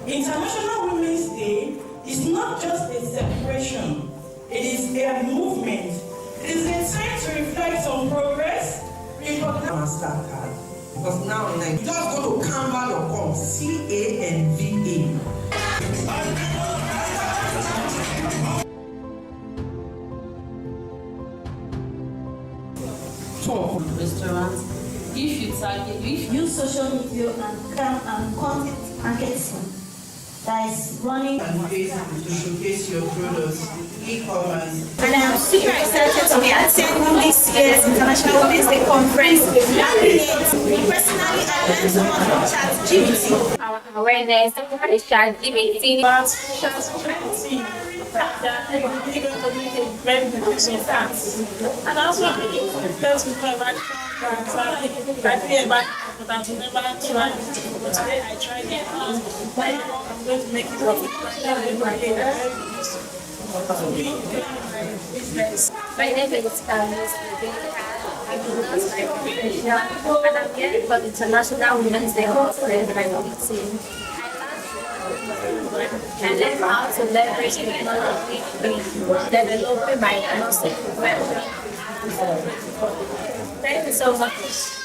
International Women's Day is not just a celebration, it is a movement. It is a time to reflect on progress, recognize card. Because now you just go to canva.com, CANVA. Restaurants, if you target, if use social media and content marketing that is running And Facebook to showcase your products, e-commerce. And I'm super excited to be attending this year's International Women's Day Conference. Personally, I learned so much from ChatGPT. Our awareness is ChatGPT. And also, that's before I tried it. I'm going to make it profit. My name is and I'm here for the International Women's Day Conference by WITIN. I learned how to leverage technology in developing my diagnostic profession. Thank you so much.